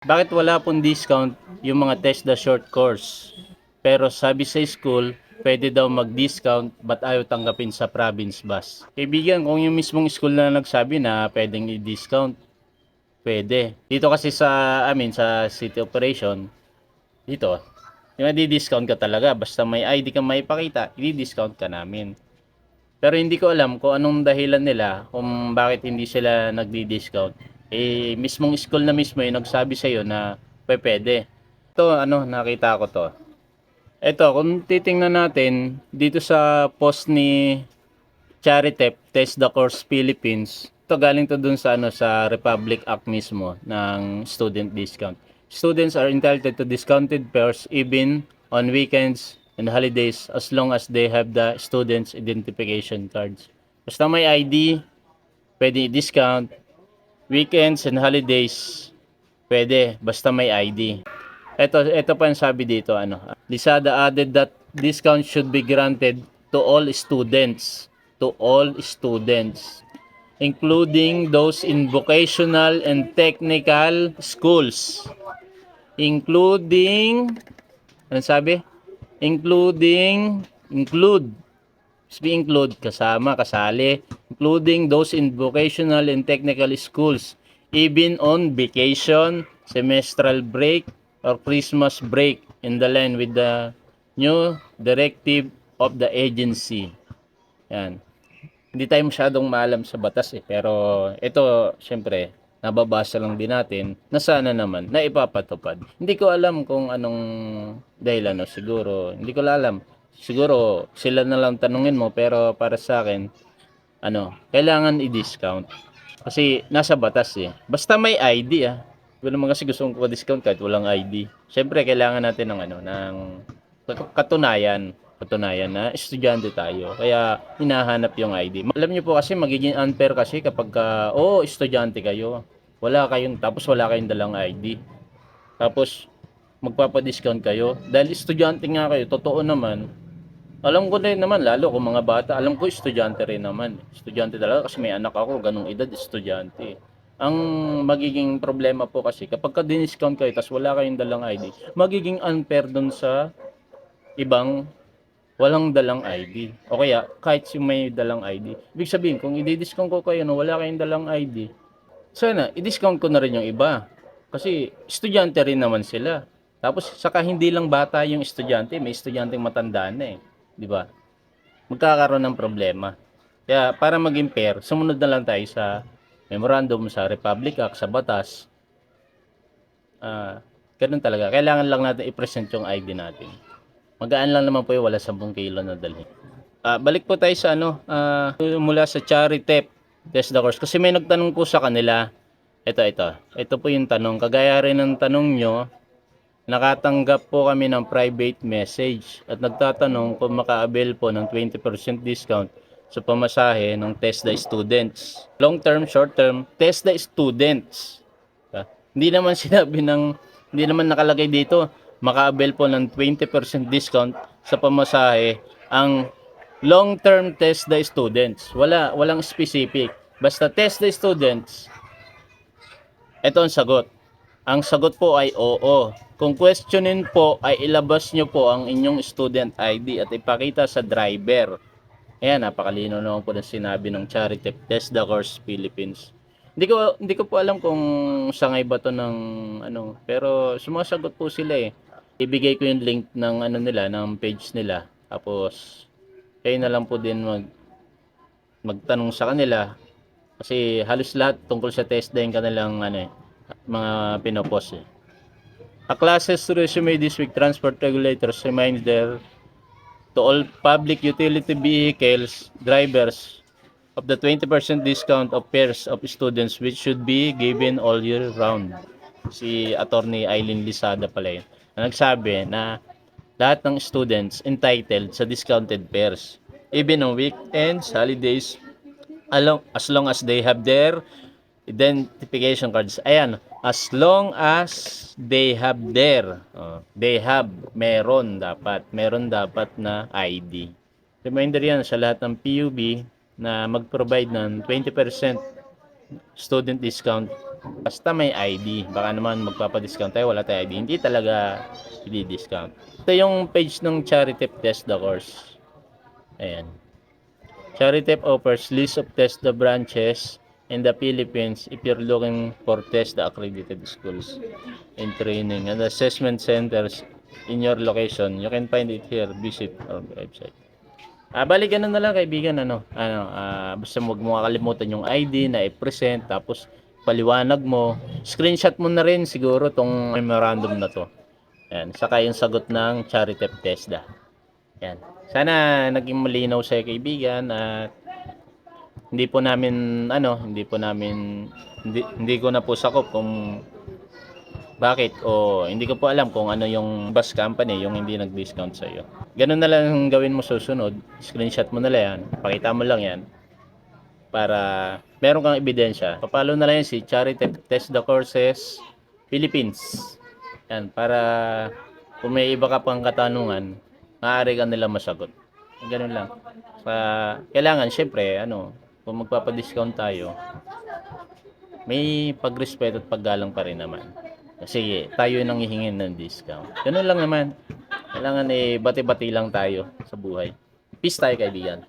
Bakit wala pong discount yung mga TESDA short course? Pero sabi sa school, pwede daw mag-discount but ayaw tanggapin sa province bus. Kaibigan, kung yung mismong school na nagsabi na pwedeng i-discount, pwede. Dito kasi sa amin, sa city operation, dito, yung di-discount ka talaga. Basta may ID ka maipakita, i-discount ka namin. Pero hindi ko alam kung anong dahilan nila kung bakit hindi sila nagdi-discount. Eh, mismong school na mismo yung nagsabi sa'yo na pwede. Ito, nakita ko to. Ito, kung titingnan natin, dito sa post ni Charitep, Test the Course Philippines, ito galing to dun sa, sa Republic Act mismo ng student discount. Students are entitled to discounted fares even on weekends and holidays as long as they have the student's identification cards. Basta may ID, pwede i-discount. Weekends and holidays, pwede, basta may ID. Ito pa yung sabi dito, Lisada added that discount should be granted to all students. To all students. Including those in vocational and technical schools. Including, ano sabi? Include, include, kasama, kasali, including those in vocational and technical schools, even on vacation, semestral break, or Christmas break in the line with the new directive of the agency. Yan. Hindi tayo masyadong maalam sa batas pero ito, syempre, nababasa lang din natin na sana naman na ipapatupad. Hindi ko alam kung anong dahilan, no? Siguro, hindi ko alam. Siguro, sila na lang tanungin mo, pero para sa akin, kailangan i-discount. Kasi nasa batas eh. Basta may ID ah. Hindi naman kasi gusto ko discount kahit walang ID. Syempre, kailangan natin ng ng katunayan na estudyante tayo. Kaya hinahanap yung ID. Alam niyo po kasi magiging unfair kasi kapag estudyante kayo. Tapos wala kayong dalang ID. Tapos magpapa-discount kayo. Dahil estudyante nga kayo, totoo naman. Alam ko din naman, lalo kung mga bata, alam ko estudyante rin naman. Estudyante talaga kasi may anak ako, ganung edad, estudyante. Ang magiging problema po kasi, kapag ka-discount kayo, tas wala kayong dalang ID, magiging unfair dun sa ibang walang dalang ID. O kaya, kahit yung may dalang ID. Ibig sabihin, kung i-discount ko kayo na wala kayong dalang ID, sana, i-discount ko na rin yung iba. Kasi, estudyante rin naman sila. Tapos, saka hindi lang bata yung estudyante, may estudyanteng matanda na eh. Di ba? Magkakaroon ng problema. Kaya, para maging fair, sumunod na lang tayo sa memorandum, sa Republic Act, sa batas. Ganun talaga. Kailangan lang natin i-present yung ID natin. Magaan lang naman po yung wala 10 kilo na dalhin. Balik po tayo sa mula sa Charitep Test the Course. Kasi may nagtanong po sa kanila. Ito po yung tanong. Kagaya rin ng tanong nyo, nakatanggap po kami ng private message at nagtatanong kung maka-avail po ng 20% discount sa pamasahe ng TESDA students. Long term, short term, TESDA students. Hindi naman hindi naman nakalagay dito maka-avail po ng 20% discount sa pamasahe ang long-term TESDA students. Walang specific. Basta TESDA students, ito ang sagot. Ang sagot po ay oo. Kung questionin po ay ilabas nyo po ang inyong student ID at ipakita sa driver. Ayan, napakalino naman po ng sinabi ng Charity TESDA Course Philippines. Hindi ko po alam kung sangay ba to ng pero sumasagot po sila eh. Ibigay ko yung link ng nila, ng page nila. Tapos kayo na lang po din magtanong sa kanila kasi halos lahat tungkol sa TESDA yung kanilang mga pinopost eh. A classes resume this week, transport regulators reminder to all public utility vehicles drivers of the 20% discount of fares of students which should be given all year round. Si Attorney Eileen Lisada pala yun. Nagsabi na lahat ng students entitled sa discounted fares even on weekends, holidays, as long as they have their identification cards. Ayan, as long as they have meron dapat na ID. Reminder yan sa lahat ng PUB na mag-provide ng 20% student discount Basta may ID. Baka naman magpapadiscount tayo, wala tayo ID. Hindi talaga i-discount. Ito yung page ng Charitep Test the Course. Ayan. Charitep offers list of test the branches in the Philippines if you're looking for test the accredited schools in training and assessment centers in your location. You can find it here. Visit our website. Bali ganun na lang kaibigan, basta wag mo kakalimutan yung ID na i-present, tapos paliwanag mo, screenshot mo na rin siguro tong memorandum na to. Ayan, saka yung sagot ng Charitep TESDA. Ayan. Sana naging malinaw sa kaibigan at hindi ko na po sakop kung bakit o hindi ko po alam kung ano yung bus company yung hindi nag-discount sa iyo. Ganun na lang ang gawin mo susunod. Screenshot mo na lang yan. Pakita mo lang yan para meron kang ebidensya. Papalo na lang yan si Charity Test the Courses Philippines. Yan, para kung may iba ka pang katanungan, maaari ka nila masagot. Ganun lang. Kailangan, syempre, kung magpapadiscount tayo, may pagrespeto at paggalang pa rin naman. Kasi tayo nang hihingin ng discount. Ganun lang naman. Kailangan bati-bati lang tayo sa buhay. Peace tayo kaibigan.